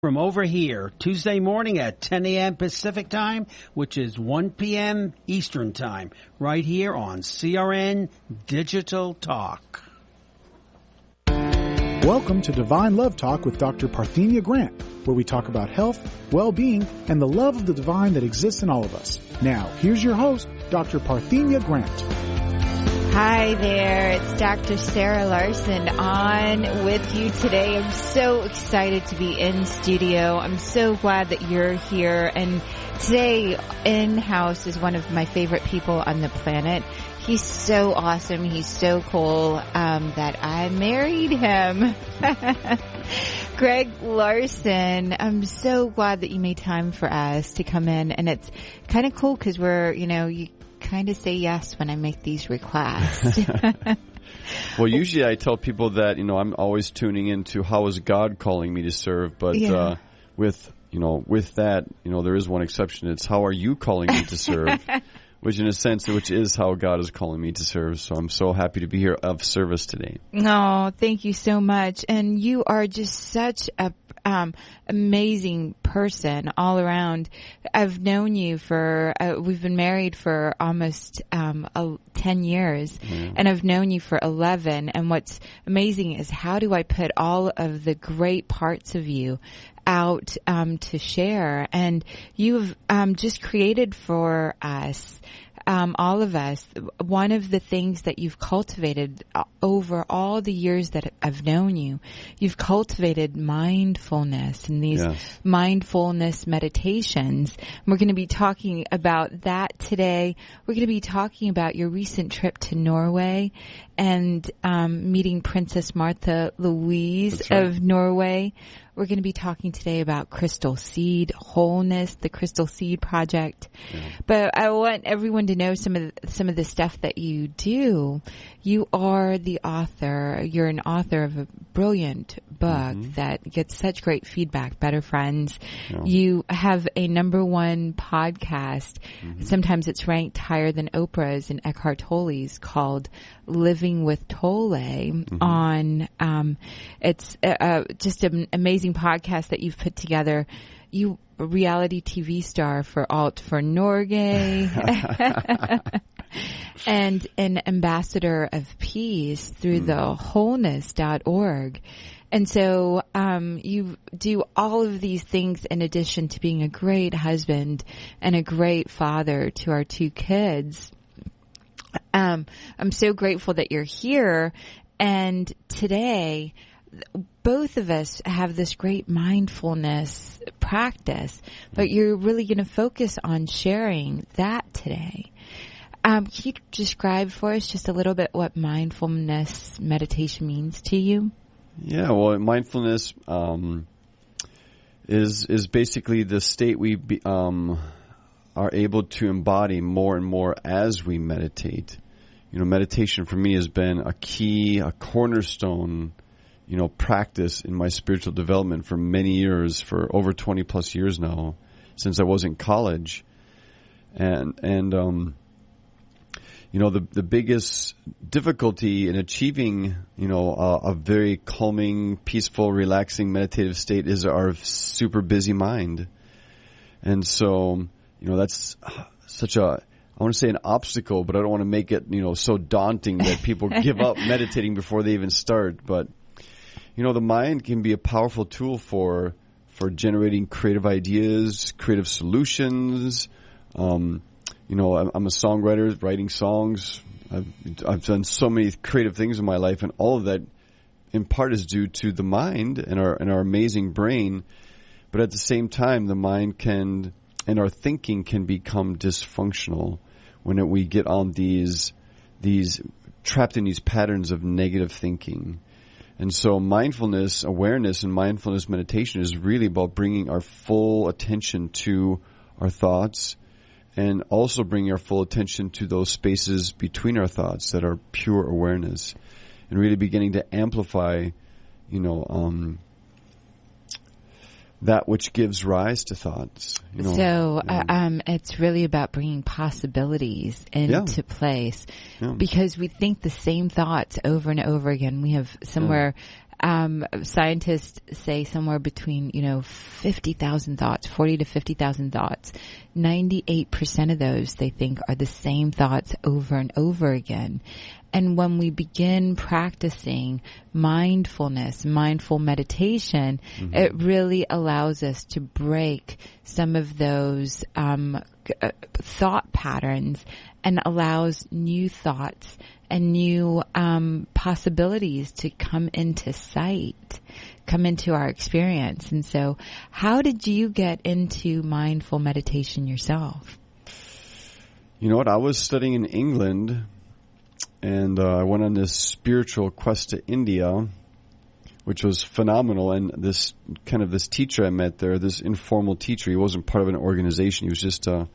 From over here, Tuesday morning at 10 a.m. Pacific Time, which is 1 p.m. Eastern Time, right here on CRN Digital Talk. Welcome to Divine Love Talk with Dr. Parthenia Grant, where we talk about health, well-being, and the love of the divine that exists in all of us. Now, here's your host, Dr. Parthenia Grant. Hi there, it's Dr. Sarah Larson on with you today. I'm so excited to be in studio. I'm so glad that you're here. And today, in-house is one of my favorite people on the planet. He's so awesome. He's so cool that I married him. Greg Larson, I'm so glad that you made time for us to come in. And it's kind of cool because you kind of say yes when I make these requests. Well, usually I tell people that, I'm always tuning into how is God calling me to serve. But with that, there is one exception. It's how are you calling me to serve? Which is how God is calling me to serve. So I'm so happy to be here of service today. Oh, thank you so much. And you are just such a amazing person all around. I've known you for, we've been married for almost 10 years, and I've known you for 11. And what's amazing is how do I put all of the great parts of you out to share? And you've just created for us, all of us, one of the things that you've cultivated over all the years that I've known you, you've cultivated mindfulness and these mindfulness meditations. We're going to be talking about that today. We're going to be talking about your recent trip to Norway and meeting Princess Martha Louise of Norway. We're going to be talking today about Crystal Seed Wholeness, the Crystal Seed Project. Yeah. But I want everyone to know some of the stuff that you do. You are the author. You're an author of a brilliant book that gets such great feedback, Better Friends. Yeah. You have a #1 podcast. Sometimes it's ranked higher than Oprah's and Eckhart Tolle's, called Living with Tolle on, it's just an amazing podcast that you've put together. You a reality TV star for Alt for Norge and an ambassador of peace through the wholeness.org. And so you do all of these things in addition to being a great husband and a great father to our 2 kids. I'm so grateful that you're here. And today, both of us have this great mindfulness practice, but you're really going to focus on sharing that today. Can you describe for us just a little bit what mindfulness meditation means to you? Yeah, well, mindfulness is basically the state we are able to embody more and more as we meditate. Meditation for me has been a cornerstone, practice in my spiritual development for many years, for over 20 plus years now, since I was in college. And the biggest difficulty in achieving, a very calming, peaceful, relaxing, meditative state is our super busy mind. And so, that's such I want to say an obstacle, but I don't want to make it, so daunting that people give up meditating before they even start. But, the mind can be a powerful tool for generating creative ideas, creative solutions. I'm a songwriter, writing songs. I've done so many creative things in my life, and all of that, in part, is due to the mind and our amazing brain. But at the same time, the mind and our thinking can become dysfunctional when we get on these trapped in these patterns of negative thinking. And so mindfulness awareness and mindfulness meditation is really about bringing our full attention to our thoughts, and also bringing our full attention to those spaces between our thoughts that are pure awareness, and really beginning to amplify, that which gives rise to thoughts. So it's really about bringing possibilities into place, because we think the same thoughts over and over again. We have somewhere Scientists say somewhere between, 50,000 thoughts, 40 to 50,000 thoughts. 98% of those they think are the same thoughts over and over again. And when we begin practicing mindfulness, mindful meditation, it really allows us to break some of those thought patterns and allows new thoughts and new possibilities to come into sight, come into our experience. And so how did you get into mindful meditation yourself? You know what? I was studying in England, and I went on this spiritual quest to India, which was phenomenal. And this teacher I met there, this informal teacher, he wasn't part of an organization. He was just a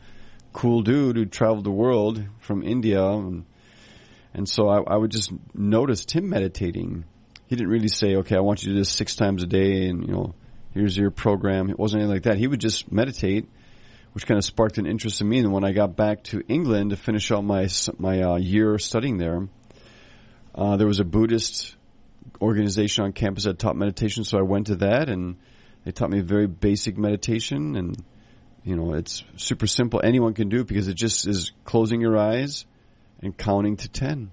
cool dude who traveled the world from India. And so I would just notice him meditating. He didn't really say, okay, I want you to do this 6 times a day and, here's your program. It wasn't anything like that. He would just meditate, which kind of sparked an interest in me. And when I got back to England to finish out my year studying there was a Buddhist organization on campus that taught meditation. So I went to that, and they taught me very basic meditation. And, it's super simple. Anyone can do it because it just is closing your eyes and counting to 10.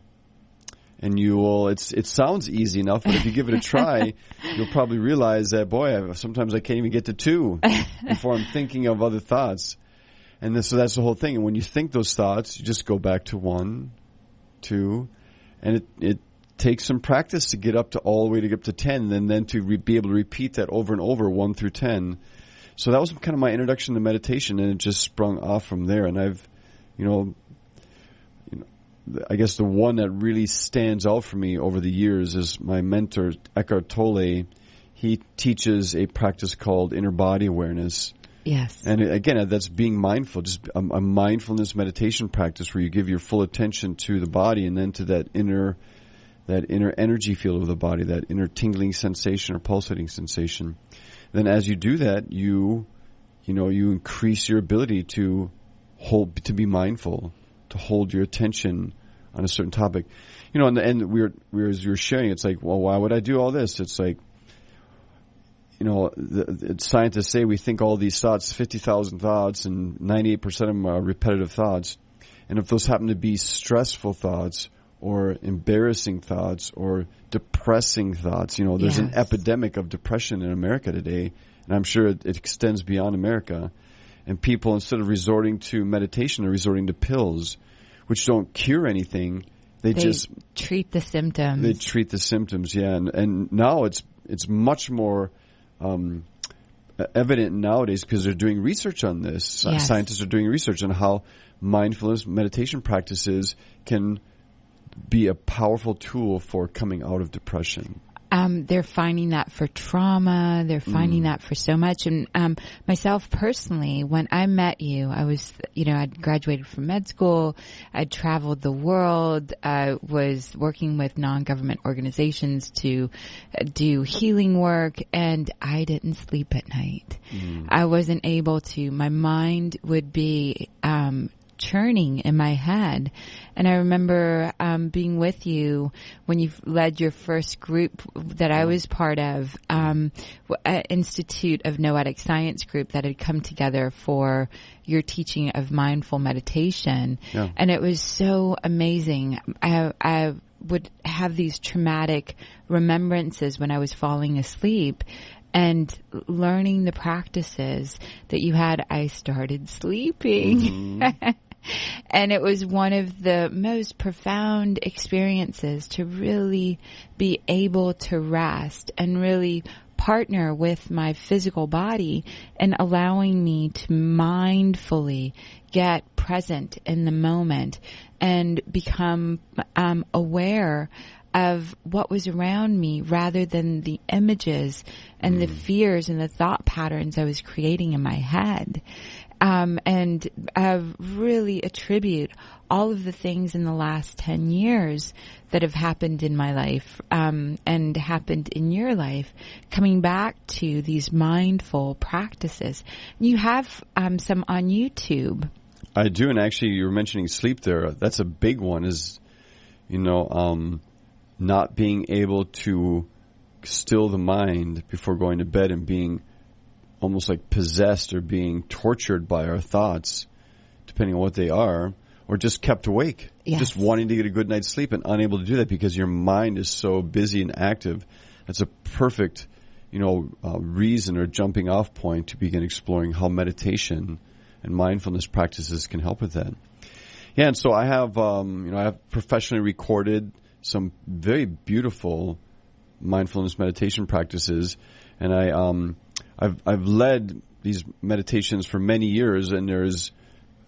And it sounds easy enough, but if you give it a try, you'll probably realize that, sometimes I can't even get to 2 before I'm thinking of other thoughts. And so that's the whole thing. And when you think those thoughts, you just go back to 1, 2, and it takes some practice to get all the way to 10, and then to be able to repeat that over and over, 1 through 10. So that was kind of my introduction to meditation, and it just sprung off from there. And I've, I guess the one that really stands out for me over the years is my mentor, Eckhart Tolle. He teaches a practice called inner body awareness. Yes. And again, that's being mindful, just a mindfulness meditation practice where you give your full attention to the body and then to that inner energy field of the body, that inner tingling sensation or pulsating sensation. Then as you do that, you increase your ability to be mindful, to hold your attention on a certain topic. And as you're sharing, it's like, well, why would I do all this? It's like, the scientists say we think all these thoughts, 50,000 thoughts, and 98% of them are repetitive thoughts. And if those happen to be stressful thoughts or embarrassing thoughts or depressing thoughts, there's an epidemic of depression in America today, and I'm sure it extends beyond America. And people, instead of resorting to meditation, are resorting to pills, which don't cure anything. They just treat the symptoms. They treat the symptoms, yeah. And now it's much more evident nowadays because they're doing research on this. Yes. Scientists are doing research on how mindfulness meditation practices can be a powerful tool for coming out of depression. They're finding that for trauma. They're finding that for so much. And myself personally, when I met you, I was, I'd graduated from med school. I'd traveled the world. I was working with non-government organizations to do healing work, and I didn't sleep at night. I wasn't able to. My mind would be churning in my head. And I remember being with you when you led your first group that I was part of, Institute of Noetic Science group that had come together for your teaching of mindful meditation. Yeah. And it was so amazing. I would have these traumatic remembrances when I was falling asleep. And learning the practices that you had, I started sleeping. And it was one of the most profound experiences to really be able to rest and really partner with my physical body and allowing me to mindfully get present in the moment and become aware of what was around me rather than the images and the fears and the thought patterns I was creating in my head. And I really attribute all of the things in the last 10 years that have happened in my life, and happened in your life, coming back to these mindful practices. You have, some on YouTube. I do. And actually you were mentioning sleep there. That's a big one is, not being able to still the mind before going to bed and being almost like possessed or being tortured by our thoughts, depending on what they are, or just kept awake, just wanting to get a good night's sleep and unable to do that because your mind is so busy and active. That's a perfect, reason or jumping off point to begin exploring how meditation and mindfulness practices can help with that. Yeah, and so I have, I have professionally recorded some very beautiful mindfulness meditation practices, and I've led these meditations for many years, and there's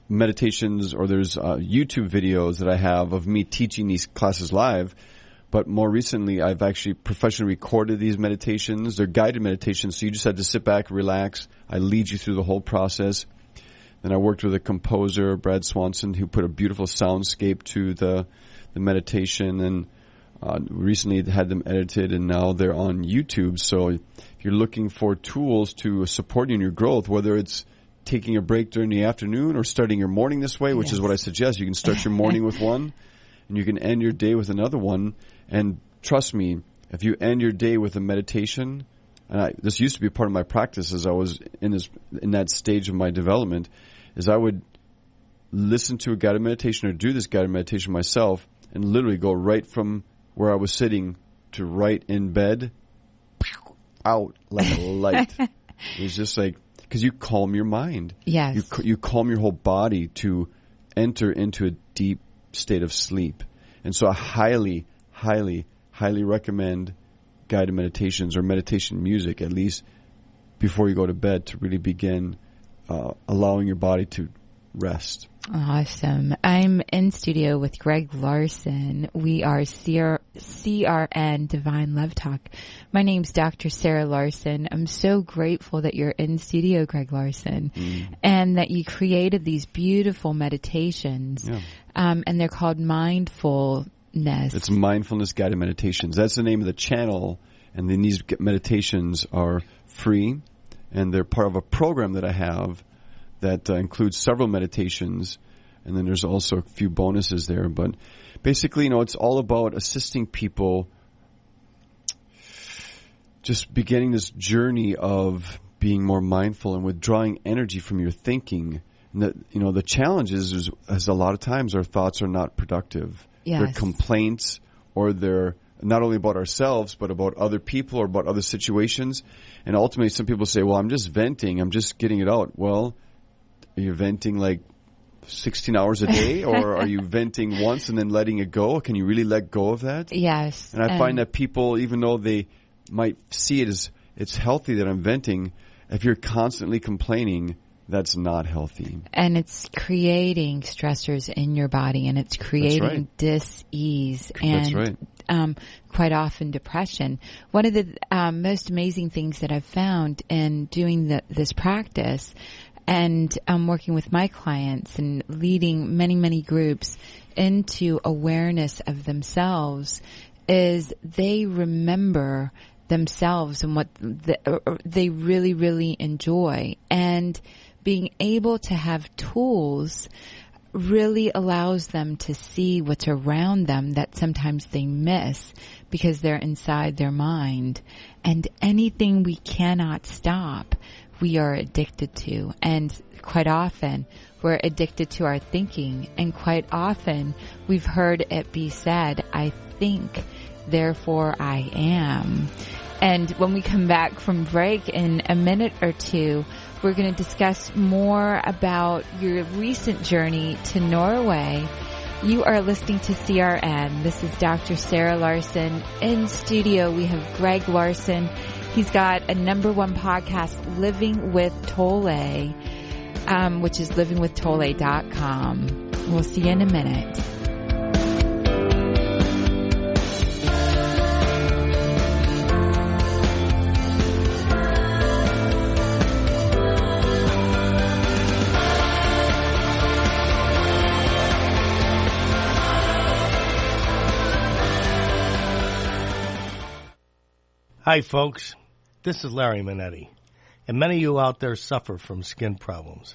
meditations or there's YouTube videos that I have of me teaching these classes live. But more recently, I've actually professionally recorded these meditations. They're guided meditations, so you just have to sit back, relax. I lead you through the whole process. Then I worked with a composer, Brad Swanson, who put a beautiful soundscape to the meditation, and recently had them edited, and now they're on YouTube. So if you're looking for tools to support you in your growth, whether it's taking a break during the afternoon or starting your morning this way, which is what I suggest. You can start your morning with one, and you can end your day with another one. And trust me, if you end your day with a meditation, and this used to be part of my practice as I was in that stage of my development, is I would listen to a guided meditation or do this guided meditation myself and literally go right from where I was sitting to right in bed, out like a light. It was just like, because you calm your mind. Yes. You calm your whole body to enter into a deep state of sleep. And so I highly, highly, highly recommend guided meditations or meditation music, at least before you go to bed, to really begin allowing your body to rest. Awesome. I'm in studio with Greg Larson. We are CRN Devine Love Talk. My name's Dr. Sarah Larson. I'm so grateful that you're in studio, Greg Larson, and that you created these beautiful meditations. Yeah. And they're called Mindfulness. It's Mindfulness Guided Meditations. That's the name of the channel, and then these meditations are free, and they're part of a program that I have that includes several meditations, and then there's also a few bonuses there. But basically, it's all about assisting people just beginning this journey of being more mindful and withdrawing energy from your thinking. And that, the challenge is a lot of times our thoughts are not productive. Yes. They're complaints, or they're not only about ourselves, but about other people or about other situations. And ultimately, some people say, well, I'm just venting. I'm just getting it out. Well, are you venting like 16 hours a day, or are you venting once and then letting it go? Can you really let go of that? Yes. And I find that people, even though they might see it as it's healthy that I'm venting, if you're constantly complaining, that's not healthy. And it's creating stressors in your body, and it's creating dis-ease and quite often depression. One of the most amazing things that I've found in doing this practice and working with my clients and leading many, many groups into awareness of themselves is they remember themselves and what they really, really enjoy. And being able to have tools really allows them to see what's around them that sometimes they miss because they're inside their mind. And anything we cannot stop, we are addicted to. And quite often, we're addicted to our thinking. And quite often, we've heard it be said, I think, therefore I am. And when we come back from break in a minute or two, we're going to discuss more about your recent journey to Norway. You are listening to CRN. This is Dr. Sarah Larson. In studio, we have Greg Larson. He's got a #1 podcast, Living with Tolle, which is livingwithtolle.com. We'll see you in a minute. Hi, folks. This is Larry Minetti, and many of you out there suffer from skin problems.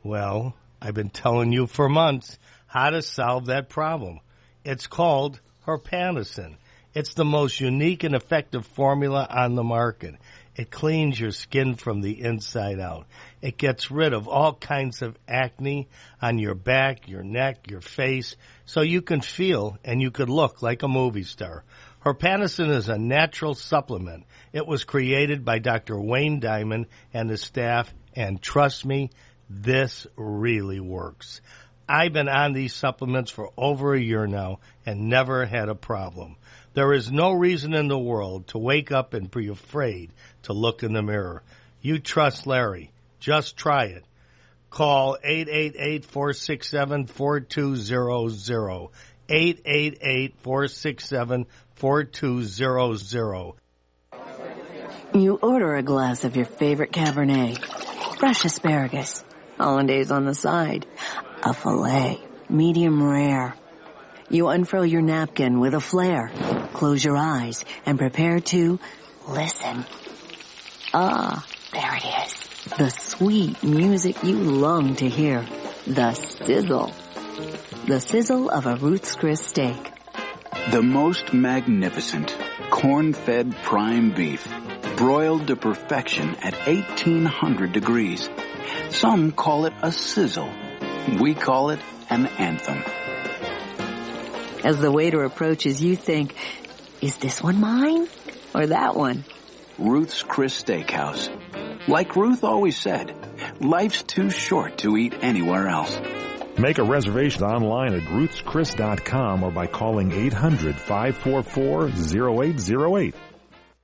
Well, I've been telling you for months how to solve that problem. It's called Herpantocin. It's the most unique and effective formula on the market. It cleans your skin from the inside out. It gets rid of all kinds of acne on your back, your neck, your face, so you can feel and you could look like a movie star. Herpanicin is a natural supplement. It was created by Dr. Wayne Diamond and his staff, and trust me, this really works. I've been on these supplements for over a year now and never had a problem. There is no reason in the world to wake up and be afraid to look in the mirror. You trust Larry. Just try it. Call 888-467-4200. 888-467-4200. You order a glass of your favorite Cabernet, fresh asparagus, hollandaise on the side, a filet, medium rare. You unfurl your napkin with a flair, close your eyes, and prepare to listen. Ah, there it is. The sweet music you long to hear. The sizzle. The sizzle of a Ruth's Chris steak. The most magnificent corn-fed prime beef, broiled to perfection at 1800 degrees. Some call it a sizzle. We call it an anthem. As the waiter approaches, you think, is this one mine or that one? Ruth's Chris Steakhouse. Like Ruth always said, life's too short to eat anywhere else. Make a reservation online at ruthschris.com or by calling 800-544-0808.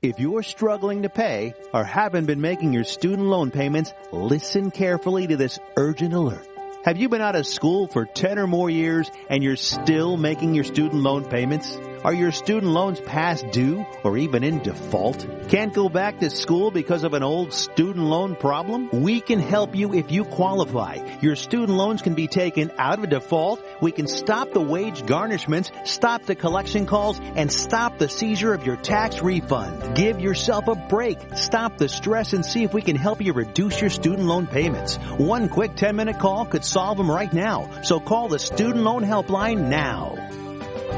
If you're struggling to pay or haven't been making your student loan payments, listen carefully to this urgent alert. Have you been out of school for 10 or more years and you're still making your student loan payments? Are your student loans past due or even in default? Can't go back to school because of an old student loan problem? We can help you if you qualify. Your student loans can be taken out of default. We can stop the wage garnishments, stop the collection calls, and stop the seizure of your tax refund. Give yourself a break. Stop the stress and see if we can help you reduce your student loan payments. One quick 10-minute call could solve them right now. So call the Student Loan Helpline now.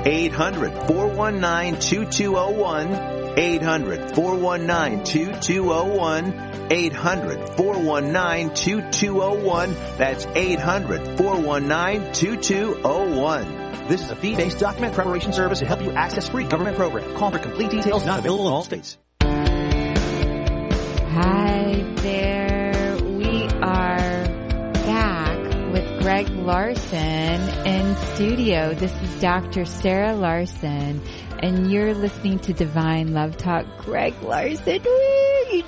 800-419-2201. 800-419-2201. 800-419-2201. That's 800-419-2201. This is a fee-based document preparation service to help you access free government programs. Call for complete details. Not available in all states. Hi there. We are back with Greg Larson in studio. This is Dr. Sarah Larson, and you're listening to Divine Love Talk. Greg Larson, you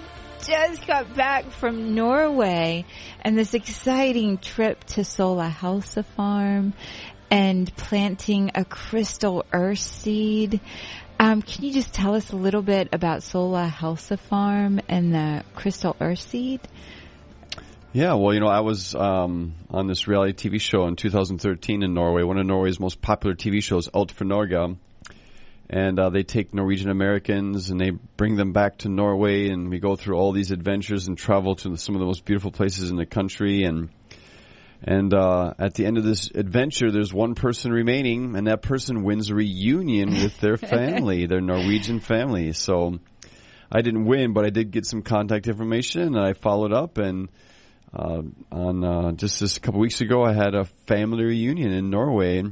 just got back from Norway and this exciting trip to Sola Hälsa Farm and planting a crystal Earthseed. Can you just tell us a little bit about Sola Hälsa Farm and the crystal Earthseed? Yeah, well, I was on this reality TV show in 2013 in Norway, one of Norway's most popular TV shows, Alt for Norge. And they take Norwegian Americans and they bring them back to Norway, and we go through all these adventures and travel to some of the most beautiful places in the country. And at the end of this adventure, there's one person remaining, and that person wins a reunion with their family, their Norwegian family. So I didn't win, but I did get some contact information, and I followed up, and on just this couple weeks ago, I had a family reunion in Norway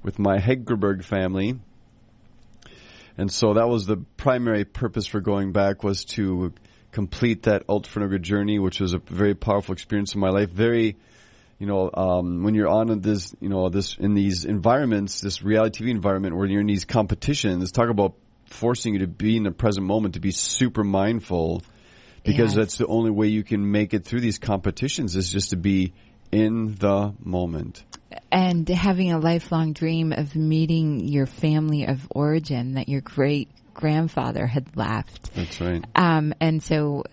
with my Heggerberg family. And so that was the primary purpose for going back, was to complete that Alt for Norge journey, which was a very powerful experience in my life. Very, when you're on this, in these environments, this reality TV environment where you're in these competitions, talk about forcing you to be in the present moment, to be super mindful. Because that's the only way you can make it through these competitions, is just to be in the moment. And having a lifelong dream of meeting your family of origin that your great-grandfather had left. That's right. And so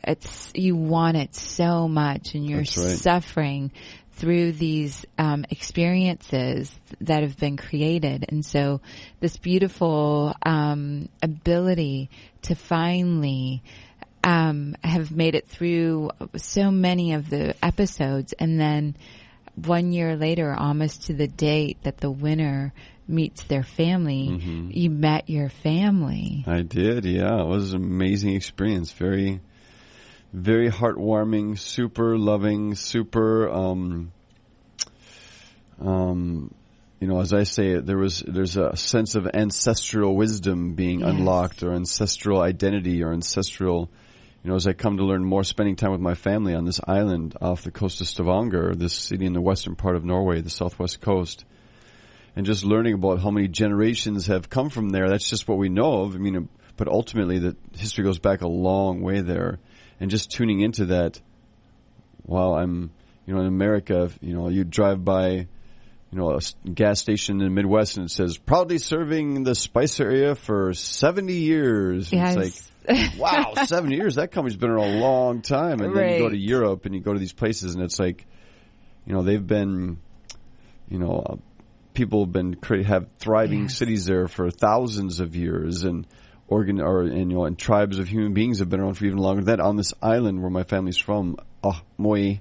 you want it so much, and you're suffering through these experiences that have been created. And so this beautiful ability to finally have made it through so many of the episodes, and then 1 year later, almost to the date that the winner meets their family, you met your family. I did, yeah. It was an amazing experience. Very, very heartwarming, super loving, super, as I say, there's a sense of ancestral wisdom being unlocked, or ancestral identity, or ancestral, as I come to learn more, spending time with my family on this island off the coast of Stavanger, this city in the western part of Norway, the southwest coast, and just learning about how many generations have come from there. That's just what we know of. But ultimately the history goes back a long way there. And just tuning into that, while I'm, in America, you drive by, a gas station in the Midwest and it says, proudly serving the spice area for 70 years. Yes. It's like, wow, 70 years? That company's been around a long time. And then you go to Europe and you go to these places and it's like, they've been, people have been have thriving cities there for thousands of years, and and tribes of human beings have been around for even longer than that. On this island where my family's from, Moi,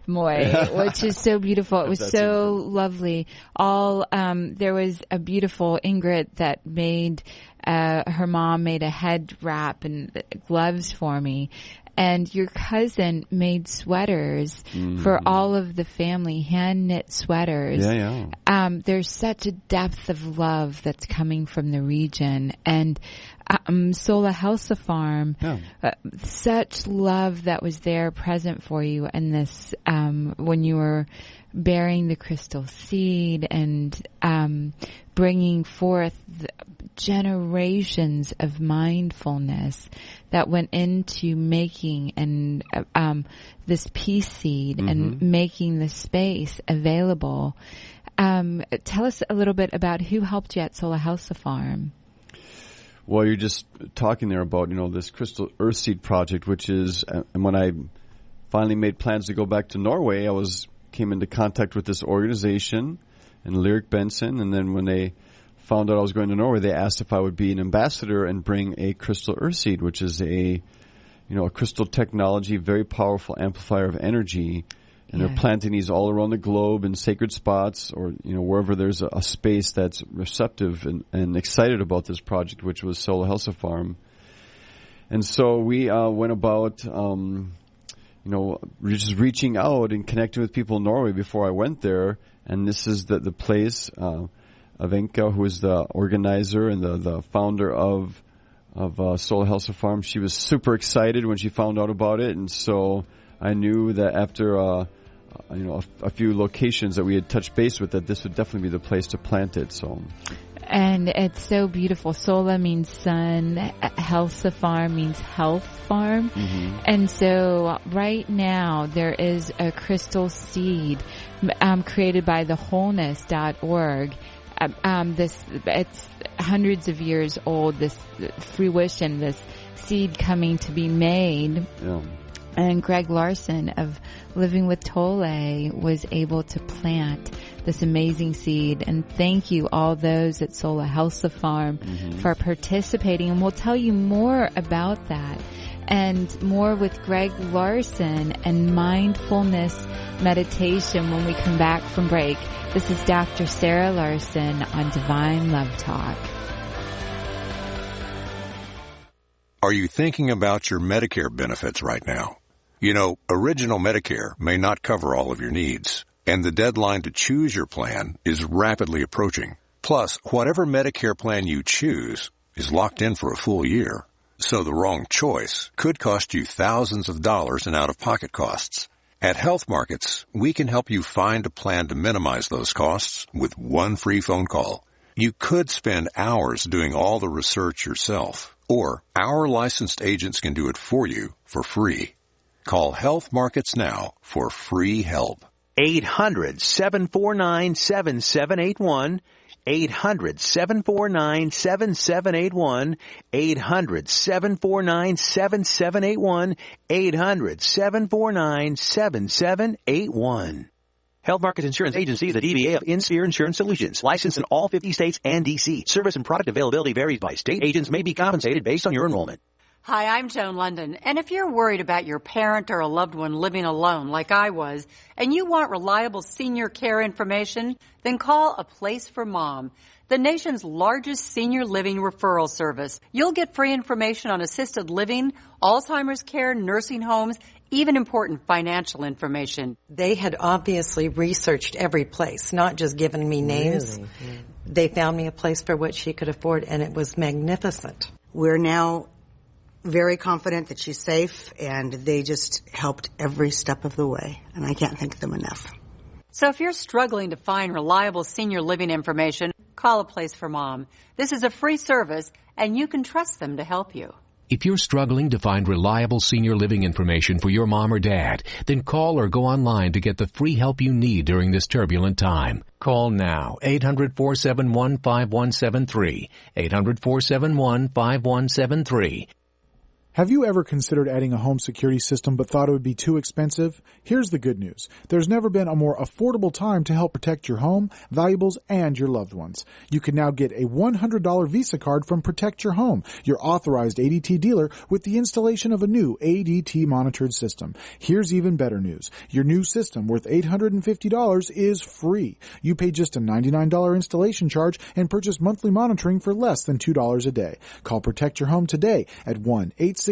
which is so beautiful. It was so lovely. There was a beautiful Ingrid that made, her mom made a head wrap and gloves for me. And your cousin made sweaters for all of the family, hand-knit sweaters. There's such a depth of love that's coming from the region. And Sola Helsa Farm, such love that was there present for you in this, when you were bearing the crystal seed and bringing forth generations of mindfulness that went into making and this peace seed and making the space available. Tell us a little bit about who helped you at Sola Helsa Farm. Well, you're just talking there about, this Crystal Earthseed project, which is, and when I finally made plans to go back to Norway, came into contact with this organization and Lyric Benson, and then when they found out I was going to Norway, they asked if I would be an ambassador and bring a crystal earthseed, which is a crystal technology, very powerful amplifier of energy. And they're planting these all around the globe in sacred spots, or, wherever there's a space that's receptive and excited about this project, which was Sola Helsa Farm. And so we went about, just reaching out and connecting with people in Norway before I went there. And this is the place, Avenka, who is the organizer and the founder of Sola Helsa Farm. She was super excited when she found out about it, and so I knew that after a few locations that we had touched base with, that this would definitely be the place to plant it. So, and it's so beautiful. Sola means sun, Helsa Farm means health farm, and so right now there is a crystal seed created by thewholeness.org. It's hundreds of years old, this fruition, this seed coming to be made. And Greg Larson of Living with Tole was able to plant this amazing seed. And thank you all those at Sola Helsa Farm for participating. And we'll tell you more about that and more with Greg Larson and Mindfulness Meditation when we come back from break. This is Dr. Sarah Larson on Divine Love Talk. Are you thinking about your Medicare benefits right now? Original Medicare may not cover all of your needs, and the deadline to choose your plan is rapidly approaching. Plus, whatever Medicare plan you choose is locked in for a full year, so the wrong choice could cost you thousands of dollars in out-of-pocket costs. At Health Markets, we can help you find a plan to minimize those costs with one free phone call. You could spend hours doing all the research yourself, or our licensed agents can do it for you for free. Call Health Markets now for free help. 800-749-7781. 800-749-7781. 800-749-7781. 800-749-7781. Health Markets Insurance Agency is the DBA of InSphere Insurance Solutions, licensed in all 50 states and D.C. Service and product availability varies by state. Agents may be compensated based on your enrollment. Hi, I'm Joan London, and if you're worried about your parent or a loved one living alone like I was, and you want reliable senior care information, then call A Place for Mom, the nation's largest senior living referral service. You'll get free information on assisted living, Alzheimer's care, nursing homes, even important financial information. They had obviously researched every place, not just given me names. Really? Yeah. They found me a place for what she could afford, and it was magnificent. We're now very confident that she's safe, and they just helped every step of the way, and I can't thank them enough. So if you're struggling to find reliable senior living information, call A Place for Mom. This is a free service, and you can trust them to help you. If you're struggling to find reliable senior living information for your mom or dad, then call or go online to get the free help you need during this turbulent time. Call now, 800-471-5173, 800-471-5173. Have you ever considered adding a home security system but thought it would be too expensive? Here's the good news. There's never been a more affordable time to help protect your home, valuables, and your loved ones. You can now get a $100 Visa card from Protect Your Home, your authorized ADT dealer, with the installation of a new ADT monitored system. Here's even better news. Your new system, worth $850, is free. You pay just a $99 installation charge and purchase monthly monitoring for less than $2 a day. Call Protect Your Home today at 1-866-669-8954.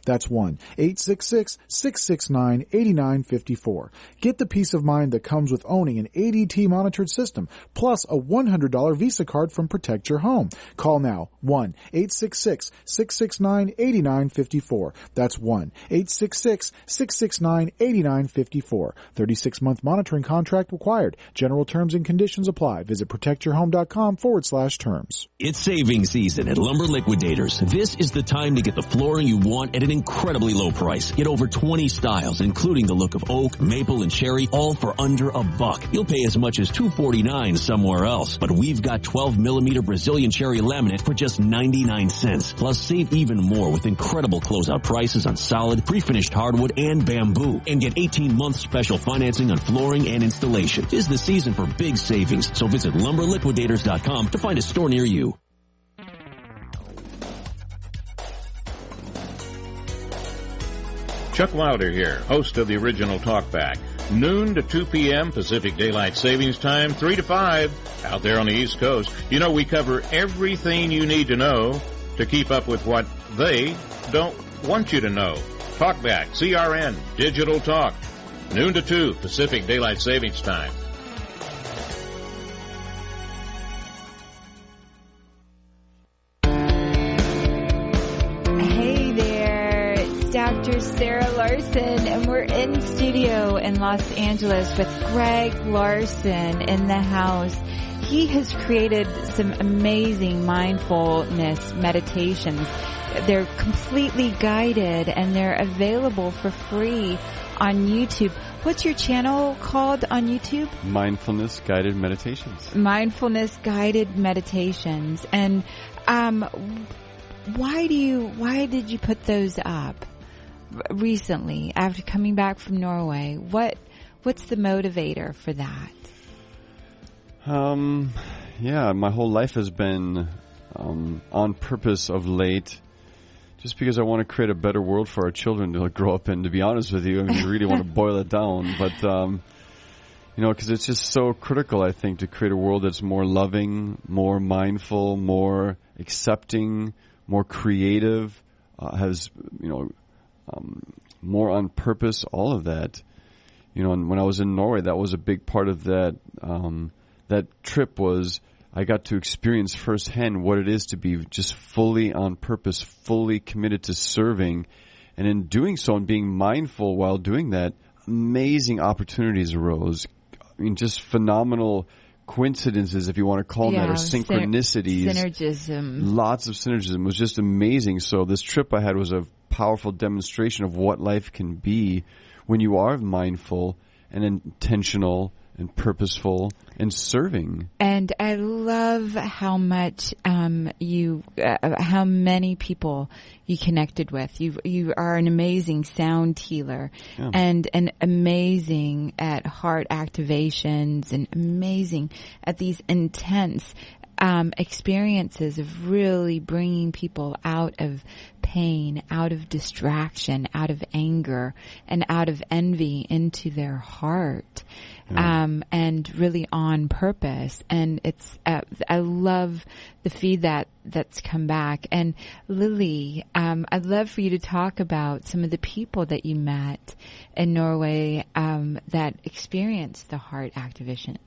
That's 1-866-669-8954. Get the peace of mind that comes with owning an ADT monitored system, plus a $100 Visa card from Protect Your Home. Call now, 1-866-669-8954. That's 1-866-669-8954. 36-month monitoring contract required. General terms and conditions apply. Visit protectyourhome.com/terms. It's saving season at Lumber Liquidators. This is the time to get the flooring you want at an incredibly low price. Get over 20 styles, including the look of oak, maple, and cherry, all for under $1. You'll pay as much as $249 somewhere else. But we've got 12mm Brazilian cherry laminate for just 99 cents. Plus, save even more with incredible closeout prices on solid, pre-finished hardwood and bamboo. And get 18-month special financing on flooring and installation. This is the season for big savings, so visit lumberliquidators.com to find a store near you. Chuck Wilder here, host of the original Talkback. Noon to 2 p.m. Pacific Daylight Savings Time, 3 to 5, out there on the East Coast. You know, we cover everything you need to know to keep up with what they don't want you to know. Talkback, CRN, Digital Talk. Noon to 2, Pacific Daylight Savings Time. Dr. Sarah Larson, and we're in studio in Los Angeles with Greg Larson in the house. He has created some amazing mindfulness meditations. They're completely guided and they're available for free on YouTube. What's your channel called on YouTube? Mindfulness Guided Meditations. Mindfulness Guided Meditations. And why did you put those up recently after coming back from Norway? What's the motivator for that? Yeah, my whole life has been on purpose of late, just because I want to create a better world for our children to grow up in. To be honest with you, I mean, you really want to boil it down, but because it's just so critical, I think, to create a world that's more loving, more mindful, more accepting, more creative, has more on purpose, all of that. And when I was in Norway, that was a big part of that. That trip was I got to experience firsthand what it is to be just fully on purpose, fully committed to serving. And in doing so and being mindful while doing that, amazing opportunities arose. I mean, just phenomenal coincidences, if you want to call them that, or synchronicities. Synergism. Lots of synergism. It was just amazing. So this trip I had was a powerful demonstration of what life can be when you are mindful and intentional and purposeful and serving. And I love how much how many people you connected with. You are an amazing sound healer, and amazing at heart activations, and amazing at these intense experiences of really bringing people out of pain, out of distraction, out of anger, and out of envy into their heart, and really on purpose. And it's I love the feed that's come back. And Lily, I'd love for you to talk about some of the people that you met in Norway that experienced the heart activation.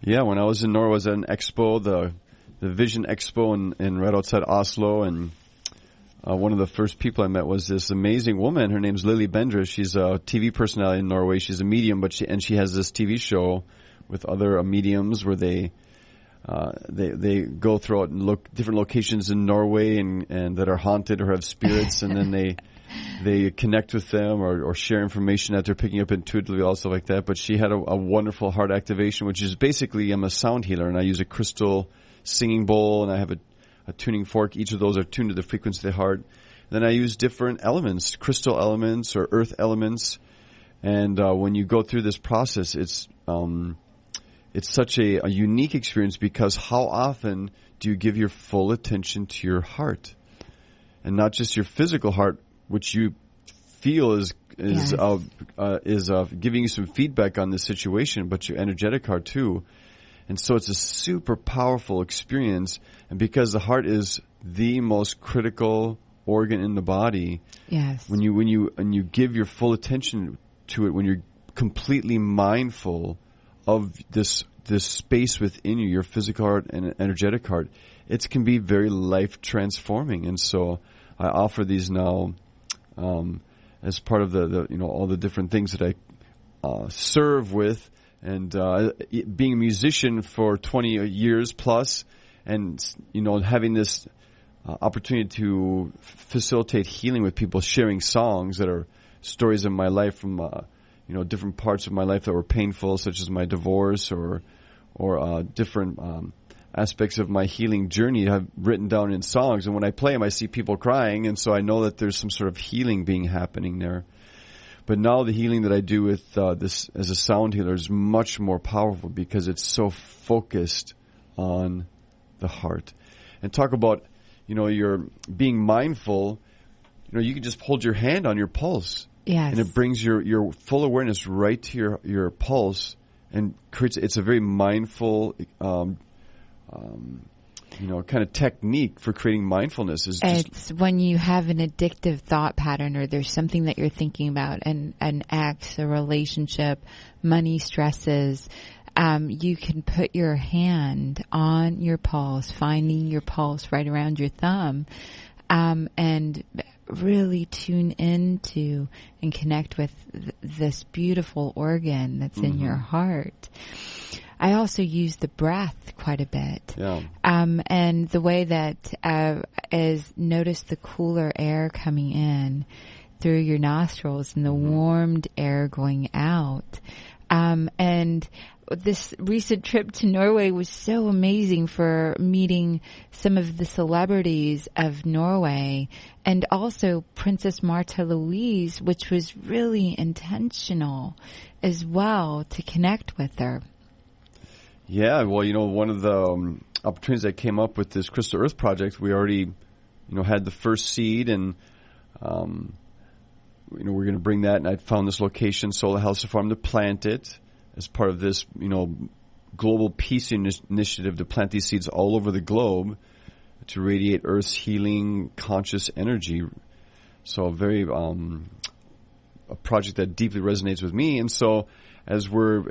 Yeah, when I was in Norway, I was at an expo, the Vision Expo in right outside Oslo, and one of the first people I met was this amazing woman. Her name's Bendre. She's a TV personality in Norway. She's a medium, but she has this TV show with other mediums where they go throughout and look different locations in Norway and that are haunted or have spirits, and then they connect with them or share information that they're picking up intuitively, all stuff like that. But she had a wonderful heart activation, which is basically, I'm a sound healer, and I use a crystal singing bowl, and I have a tuning fork. Each of those are tuned to the frequency of the heart. Then I use different elements, crystal elements or earth elements. And when you go through this process, it's such a unique experience, because how often do you give your full attention to your heart, and not just your physical heart, which you feel is giving you some feedback on the situation, but your energetic heart too. And so it's a super powerful experience. And because the heart is the most critical organ in the body, when you give your full attention to it, when you're completely mindful of this space within you, your physical heart and energetic heart, it can be very life transforming. And so I offer these now as part of the all the different things that I serve with. And being a musician for 20 years plus, and having this opportunity to facilitate healing with people, sharing songs that are stories of my life from different parts of my life that were painful, such as my divorce or different aspects of my healing journey I've written down in songs. And when I play them, I see people crying, and so I know that there's some sort of healing being happening there. But now the healing that I do with this as a sound healer is much more powerful, because it's so focused on the heart. And talk about, you're being mindful. You can just hold your hand on your pulse. Yes. And it brings your full awareness right to your pulse, and creates. It's a very mindful kind of technique for creating mindfulness. It's when you have an addictive thought pattern, or there's something that you're thinking about, an ex, a relationship, money stresses, you can put your hand on your pulse, finding your pulse right around your thumb, and really tune into and connect with this beautiful organ that's in your heart. I also use the breath quite a bit. Yeah. And the way that is notice the cooler air coming in through your nostrils and the warmed air going out. And this recent trip to Norway was so amazing for meeting some of the celebrities of Norway, and also Princess Martha Louise, which was really intentional as well to connect with her. Yeah, well, one of the opportunities that came up with this Crystal Earth project, we already, had the first seed, and we're going to bring that. And I found this location, Solar House Farm, to plant it as part of this, global peace initiative to plant these seeds all over the globe to radiate Earth's healing conscious energy. So a very a project that deeply resonates with me. And so as we're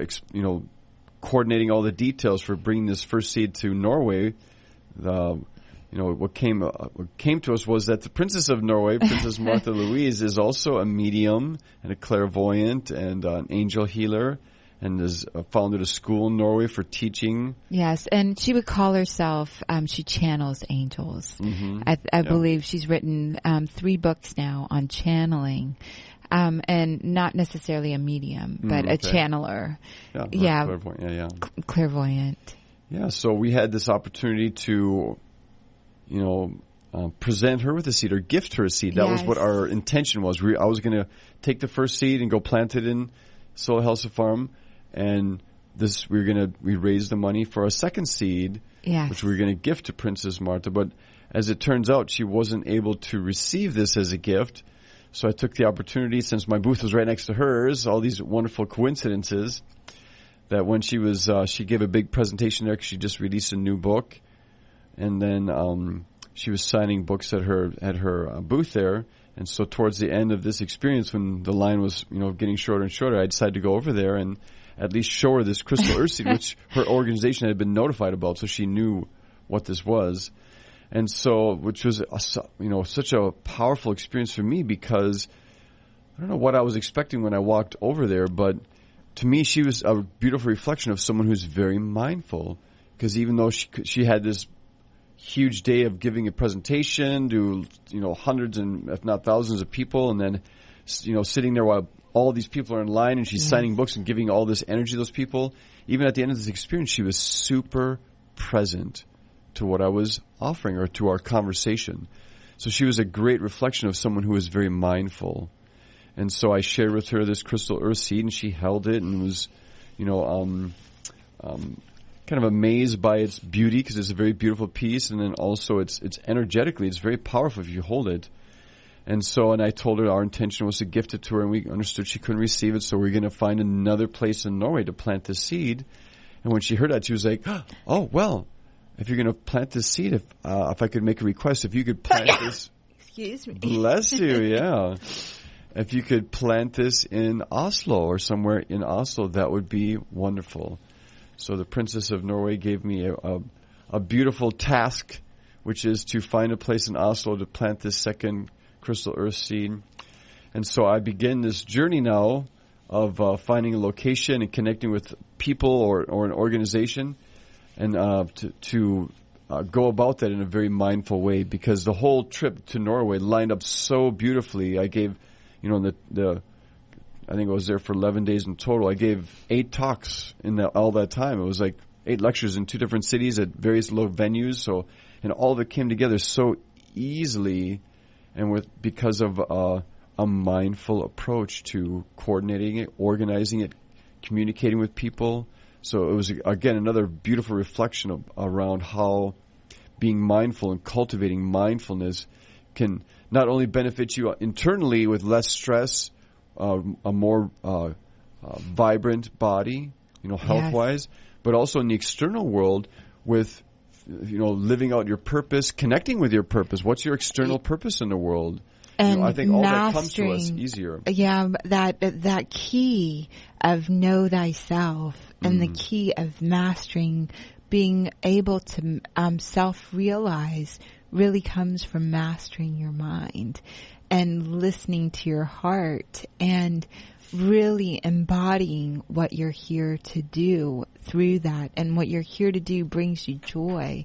coordinating all the details for bringing this first seed to Norway, what came to us was that the Princess of Norway, Princess Martha Louise, is also a medium and a clairvoyant and an angel healer, and has founded a school in Norway for teaching. Yes, and she would call herself, she channels angels. I believe she's written 3 books now on channeling. And not necessarily a medium, but a channeler. Clairvoyant. Clairvoyant. Yeah, so we had this opportunity to, present her with a seed or gift her a seed. That was what our intention was. I was going to take the first seed and go plant it in Solar House Farm, and we raised the money for a second seed. which we were going to gift to Princess Martha. But as it turns out, she wasn't able to receive this as a gift. So I took the opportunity, since my booth was right next to hers, all these wonderful coincidences, that when she was, she gave a big presentation there because she just released a new book. And then she was signing books at her booth there. And so towards the end of this experience, when the line was, getting shorter and shorter, I decided to go over there and at least show her this crystal earthseed, which her organization had been notified about, so she knew what this was. And so, which was, such a powerful experience for me, because I don't know what I was expecting when I walked over there, but to me, she was a beautiful reflection of someone who's very mindful. Because even though she had this huge day of giving a presentation to, hundreds and if not thousands of people, and then, sitting there while all these people are in line and she's signing books and giving all this energy to those people, even at the end of this experience, she was super present to what I was offering her, to our conversation. So she was a great reflection of someone who was very mindful. And so I shared with her this crystal earthseed, and she held it and was, kind of amazed by its beauty, because it's a very beautiful piece, and then also it's energetically, it's very powerful if you hold it. And I told her our intention was to gift it to her, and we understood she couldn't receive it, so we're going to find another place in Norway to plant this seed. And when she heard that, she was like, "Oh, well, if you're going to plant this seed, if I could make a request, if you could plant this." Excuse me. Bless you, yeah. If you could plant this in Oslo or somewhere in Oslo, that would be wonderful. So the Princess of Norway gave me a beautiful task, which is to find a place in Oslo to plant this second crystal earthseed. And so I begin this journey now of finding a location and connecting with people or an organization, and to go about that in a very mindful way, because the whole trip to Norway lined up so beautifully. I gave, I think I was there for 11 days in total. I gave 8 talks in all that time. It was like 8 lectures in 2 different cities at various low venues. And all of it came together so easily, and because of a mindful approach to coordinating it, organizing it, communicating with people. So it was, again, another beautiful reflection around how being mindful and cultivating mindfulness can not only benefit you internally with less stress, a more vibrant body, health-wise, but also in the external world with, living out your purpose, connecting with your purpose. What's your external purpose in the world? And I think all that comes to us easier. Yeah, that key of know thyself, and the key of mastering, being able to self-realize, really comes from mastering your mind and listening to your heart and really embodying what you're here to do through that. And what you're here to do brings you joy,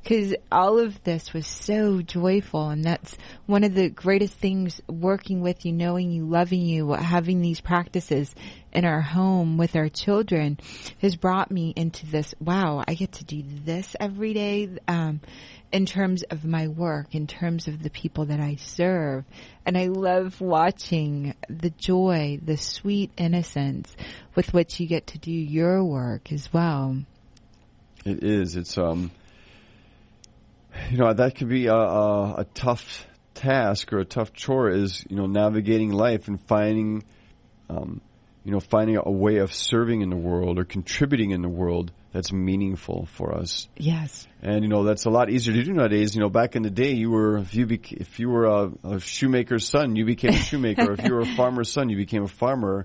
because all of this was so joyful. And that's one of the greatest things, working with you, knowing you, loving you, having these practices in our home with our children has brought me into this, wow, I get to do this every day, in terms of my work, in terms of the people that I serve. And I love watching the joy, the sweet innocence with which you get to do your work as well. It is. It's, that could be a tough task or a tough chore, is, navigating life and finding a way of serving in the world or contributing in the world that's meaningful for us. Yes. And, that's a lot easier to do nowadays. Back in the day, if you were a shoemaker's son, you became a shoemaker. If you were a farmer's son, you became a farmer.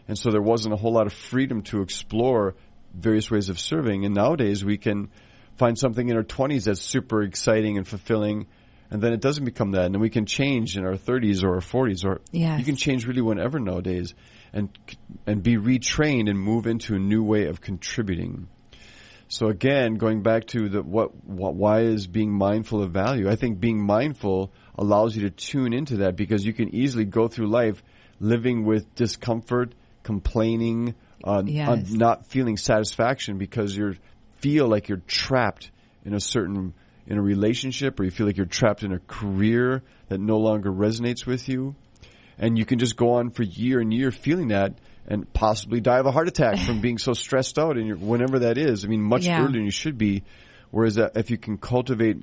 And so there wasn't a whole lot of freedom to explore various ways of serving. And nowadays we can find something in our 20s that's super exciting and fulfilling, and then it doesn't become that. And then we can change in our 30s or our 40s, or you can change really whenever nowadays, and be retrained and move into a new way of contributing. So again, going back to why is being mindful of value? I think being mindful allows you to tune into that, because you can easily go through life living with discomfort, complaining, not feeling satisfaction, because you feel like you're trapped in a relationship, or you feel like you're trapped in a career that no longer resonates with you. And you can just go on for year and year feeling that, and possibly die of a heart attack from being so stressed out, and whenever that is. I mean, much earlier than you should be, Whereas if you can cultivate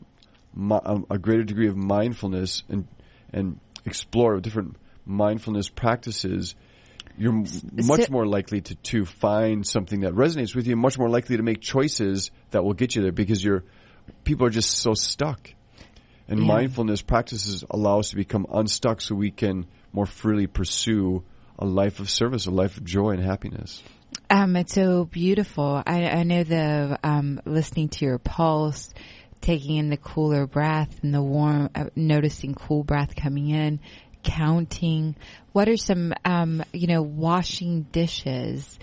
a greater degree of mindfulness and explore different mindfulness practices, you're much more likely to find something that resonates with you, much more likely to make choices that will get you there, because people are just so stuck. And mindfulness practices allow us to become unstuck so we can more freely pursue a life of service, a life of joy and happiness. It's so beautiful. I know listening to your pulse, taking in the cooler breath and the warm, noticing cool breath coming in, counting. What are some, washing dishes,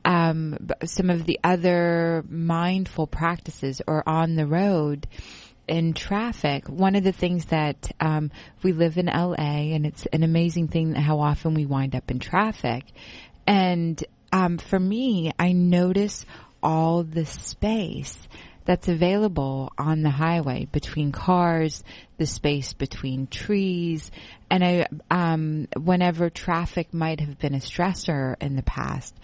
some of the other mindful practices, or on the road in traffic? One of the things that we live in LA, and it's an amazing thing how often we wind up in traffic. And for me, I notice all the space that's available on the highway between cars, the space between trees, and whenever traffic might have been a stressor in the past,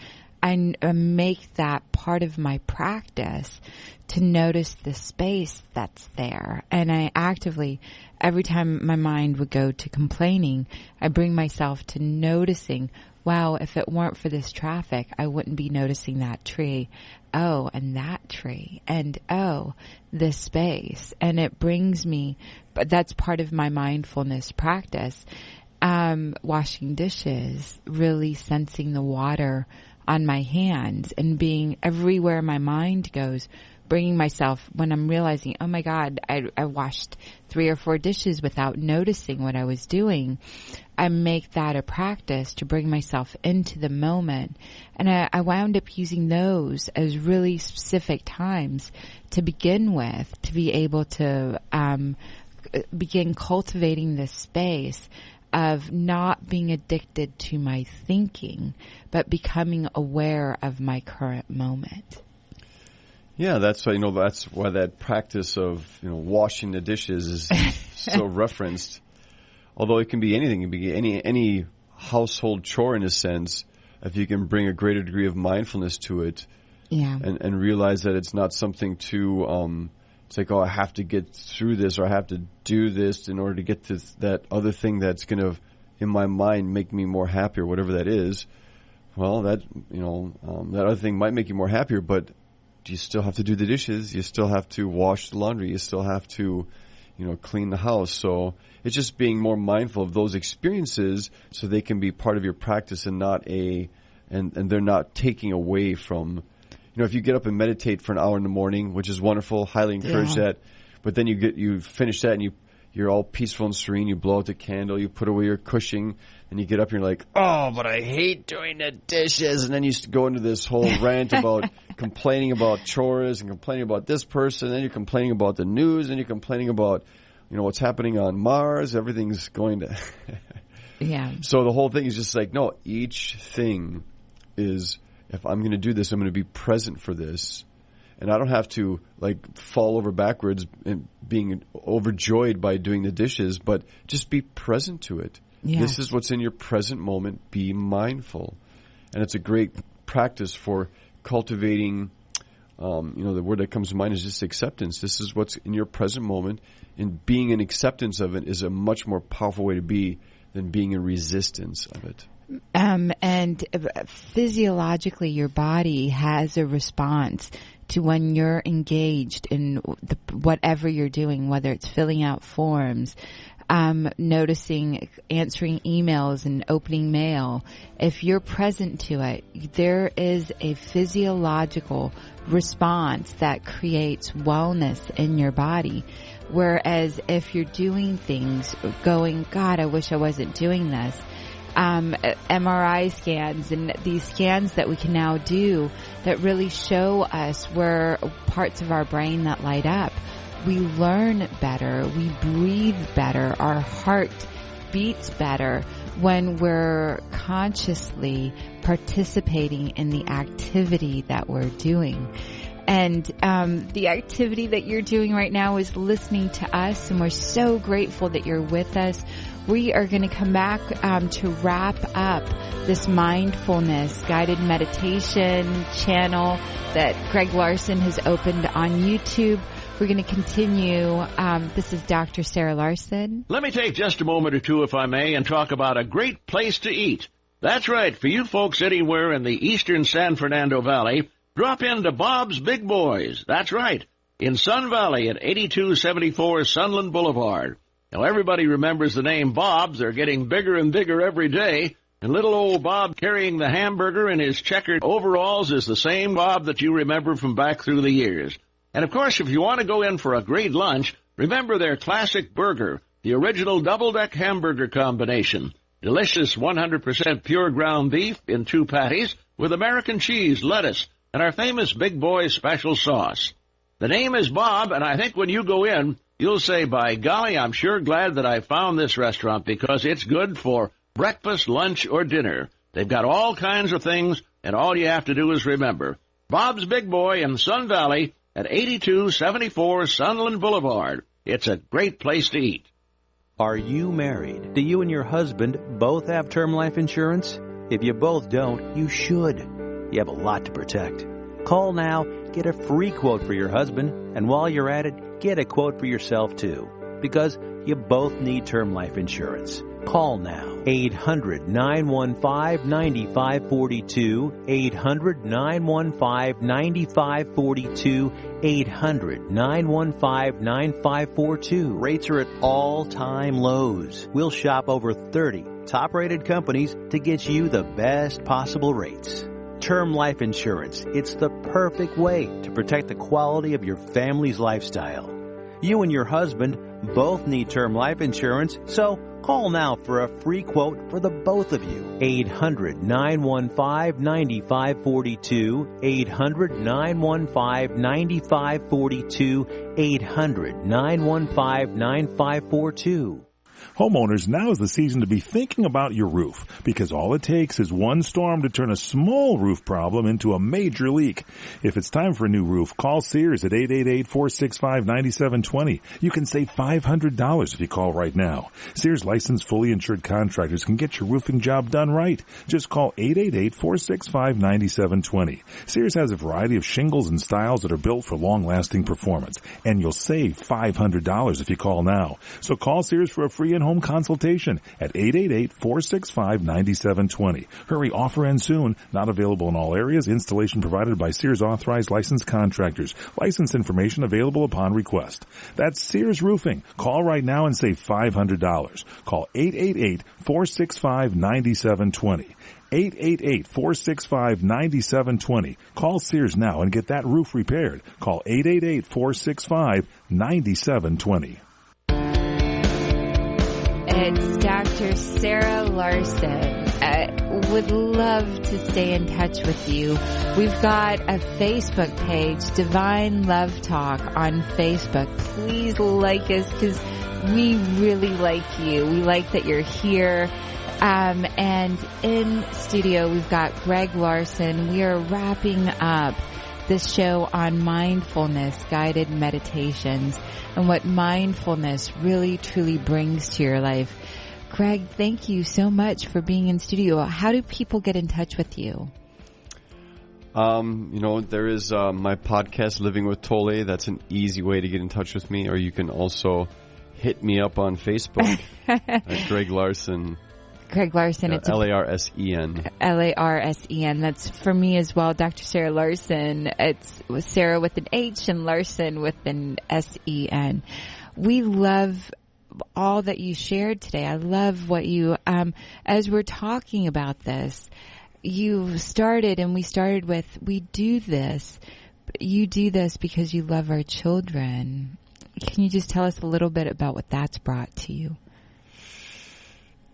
I make that part of my practice to notice the space that's there. And I actively, every time my mind would go to complaining, I bring myself to noticing, wow, if it weren't for this traffic, I wouldn't be noticing that tree. Oh, and that tree. And oh, this space. And it brings me, but that's part of my mindfulness practice. Washing dishes, really sensing the water on my hands and being everywhere my mind goes, bringing myself, when I'm realizing, oh my God, I washed 3 or 4 dishes without noticing what I was doing. I make that a practice to bring myself into the moment. And I wound up using those as really specific times to begin with, to be able to begin cultivating this space of not being addicted to my thinking, but becoming aware of my current moment. Yeah, that's why that practice of washing the dishes is so referenced. Although it can be anything, it can be any household chore in a sense. If you can bring a greater degree of mindfulness to it, and realize that it's not something to it's like, oh, I have to get through this, or I have to do this in order to get to that other thing that's going to, in my mind, make me more happy, or whatever that is. Well, that that other thing might make you more happier, but you still have to do the dishes. You still have to wash the laundry. You still have to, clean the house. So it's just being more mindful of those experiences, so they can be part of your practice and and they're not taking away from. If you get up and meditate for an hour in the morning, which is wonderful, highly encourage that. But then you finish that and you're all peaceful and serene. You blow out the candle, you put away your cushion, and you get up and you're like, oh, but I hate doing the dishes. And then you go into this whole rant about complaining about chores and complaining about this person. And then you're complaining about the news, and you're complaining about, what's happening on Mars. Everything's going to. So the whole thing is just like, no, each thing is, if I'm going to do this, I'm going to be present for this. And I don't have to fall over backwards and being overjoyed by doing the dishes, but just be present to it. Yes. This is what's in your present moment. Be mindful. And it's a great practice for cultivating, the word that comes to mind is just acceptance. This is what's in your present moment. And being in acceptance of it is a much more powerful way to be than being in resistance of it. And physiologically, your body has a response to when you're engaged in whatever you're doing, whether it's filling out forms, noticing, answering emails and opening mail. If you're present to it, there is a physiological response that creates wellness in your body. Whereas if you're doing things going, God, I wish I wasn't doing this, MRI scans and these scans that we can now do that really show us where parts of our brain that light up. We learn better, we breathe better, our heart beats better when we're consciously participating in the activity that we're doing. And the activity that you're doing right now is listening to us, and we're so grateful that you're with us. We are going to come back to wrap up this mindfulness guided meditation channel that Greg Larson has opened on YouTube. We're going to continue. This is Dr. Sarah Larson. Let me take just a moment or two, if I may, and talk about a great place to eat. That's right. For you folks anywhere in the eastern San Fernando Valley, drop into Bob's Big Boys. That's right. In Sun Valley at 8274 Sunland Boulevard. Now, everybody remembers the name Bob's. They're getting bigger and bigger every day. And little old Bob carrying the hamburger in his checkered overalls is the same Bob that you remember from back through the years. And, of course, if you want to go in for a great lunch, remember their classic burger, the original double-deck hamburger combination. Delicious 100% pure ground beef in 2 patties with American cheese, lettuce, and our famous Big Boy special sauce. The name is Bob, and I think when you go in, you'll say, by golly, I'm sure glad that I found this restaurant because it's good for breakfast, lunch, or dinner. They've got all kinds of things, and all you have to do is remember. Bob's Big Boy in Sun Valley at 8274 Sunland Boulevard. It's a great place to eat. Are you married? Do you and your husband both have term life insurance? If you both don't, you should. You have a lot to protect. Call now, get a free quote for your husband, and while you're at it, get a quote for yourself too, because you both need term life insurance. Call now. 800-915-9542. 800-915-9542. 800-915-9542. Rates are at all-time lows. We'll shop over 30 top-rated companies to get you the best possible rates. Term life insurance. It's the perfect way to protect the quality of your family's lifestyle. You and your husband both need term life insurance, so call now for a free quote for the both of you. 800-915-9542. 800-915-9542. 800-915-9542. Homeowners, now is the season to be thinking about your roof, because all it takes is one storm to turn a small roof problem into a major leak. If it's time for a new roof, call Sears at 888-465-9720. You can save $500 if you call right now. Sears licensed, fully insured contractors can get your roofing job done right. Just call 888-465-9720. Sears has a variety of shingles and styles that are built for long-lasting performance, and you'll save $500 if you call now. So call Sears for a free in-home consultation at 888-465-9720. Hurry, offer ends soon. Not available in all areas. Installation provided by Sears authorized licensed contractors. License information available upon request. That's Sears Roofing. Call right now and save $500. Call 888-465-9720. 888-465-9720. Call Sears now and get that roof repaired. Call 888-465-9720. It's Dr. Sarah Larson. I would love to stay in touch with you. We've got a Facebook page, Devine Love Talk on Facebook. Please like us because we really like you. We like that you're here. And in studio, we've got Greg Larson. We are wrapping up this show on mindfulness, guided meditations, and what mindfulness really, truly brings to your life. Greg, thank you so much for being in studio. How do people get in touch with you? There is my podcast, Living with Tole. That's an easy way to get in touch with me. Or you can also hit me up on Facebook at Greg Larson. Greg Larson. It's Larsen. Larsen. That's for me as well, Dr. Sarah Larson. It's Sarah with an H and Larson with an Sen. We love all that you shared today. I love what you, as we're talking about this, you started and we started with, we do this. You do this because you love our children. Can you just tell us a little bit about what that's brought to you?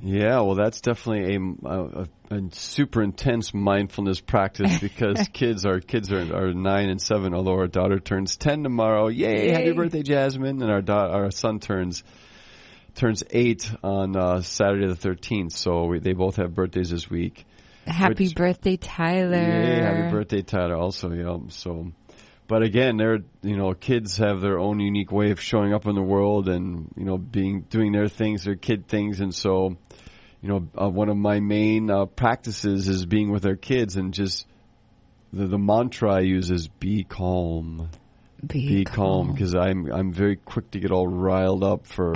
Yeah, well, that's definitely a super intense mindfulness practice because kids are 9 and 7. Although our daughter turns 10 tomorrow, yay! Happy birthday, Jasmine! And our son turns 8 on Saturday the 13th. So they both have birthdays this week. Happy birthday, Tyler! Yeah, happy birthday, Tyler! Also, yeah. So. But again, kids have their own unique way of showing up in the world and, doing their things, their kid things. And so, one of my main practices is being with our kids and just the mantra I use is be calm. Be calm, because I'm very quick to get all riled up for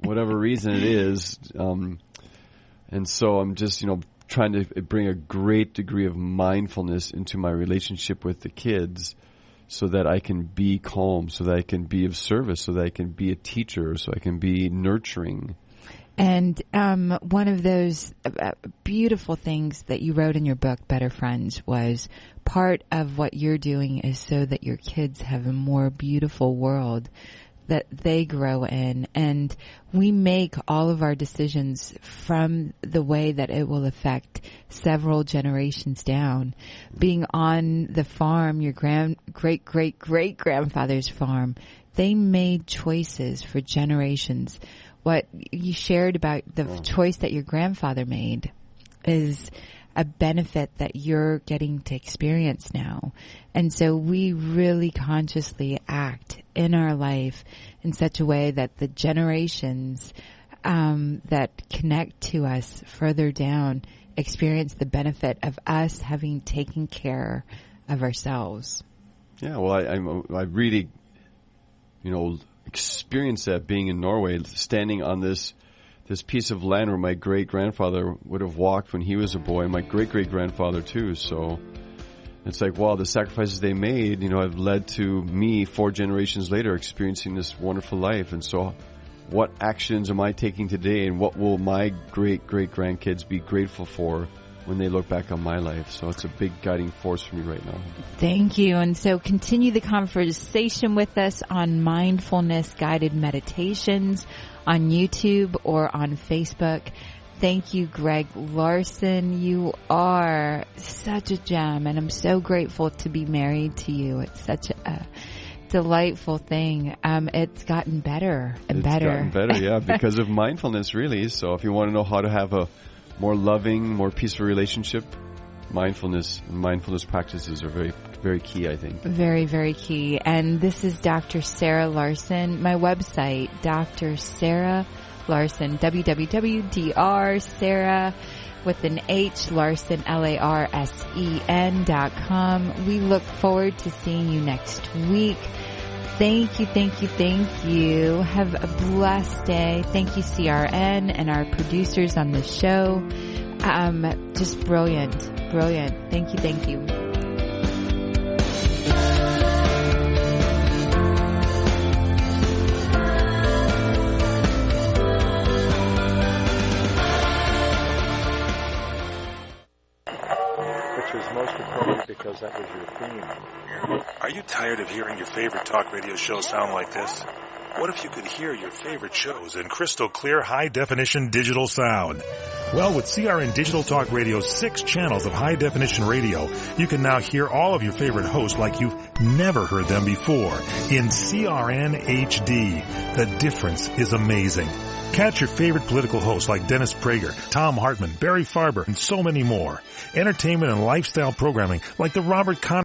whatever reason it is. And so I'm just, trying to bring a great degree of mindfulness into my relationship with the kids so that I can be calm, so that I can be of service, so that I can be a teacher, so I can be nurturing. And one of those beautiful things that you wrote in your book, Better Friends, was part of what you're doing is so that your kids have a more beautiful world that they grow in. And we make all of our decisions from the way that it will affect several generations down. Being on the farm, your great-great-great-grandfather's farm, they made choices for generations. What you shared about the choice that your grandfather made is a benefit that you're getting to experience now. And so we really consciously act in our life in such a way that the generations that connect to us further down experience the benefit of us having taken care of ourselves. Yeah, well, I really, experienced that being in Norway, standing on this piece of land where my great-grandfather would have walked when he was a boy, and my great-great-grandfather too. So it's like, wow, the sacrifices they made, have led to me 4 generations later experiencing this wonderful life. And so what actions am I taking today, and what will my great-great-grandkids be grateful for when they look back on my life? So it's a big guiding force for me right now. Thank you. And so continue the conversation with us on Mindfulness Guided Meditations on YouTube or on Facebook. Thank you, Greg Larson. You are such a gem, and I'm so grateful to be married to you. It's such a delightful thing. It's gotten better and better. It's gotten better, yeah, because of mindfulness, really. So if you want to know how to have a more loving, more peaceful relationship, mindfulness practices are very, very key, I think. Very, very key. And this is Dr. Sarah Larson. My website, Dr. Sarah Larson, www.Dr. Sarah with an H, Larson, LARSEN.com. We look forward to seeing you next week. Thank you, thank you, thank you. Have a blessed day. Thank you, CRN, and our producers on the show. Just brilliant. Thank you, thank you. Which was most appropriate because that was your theme. Are you tired of hearing your favorite talk radio show sound like this? What if you could hear your favorite shows in crystal clear, high-definition digital sound? Well, with CRN Digital Talk Radio's 6 channels of high-definition radio, you can now hear all of your favorite hosts like you've never heard them before in CRN HD. The difference is amazing. Catch your favorite political hosts like Dennis Prager, Tom Hartman, Barry Farber, and so many more. Entertainment and lifestyle programming like the Robert Conner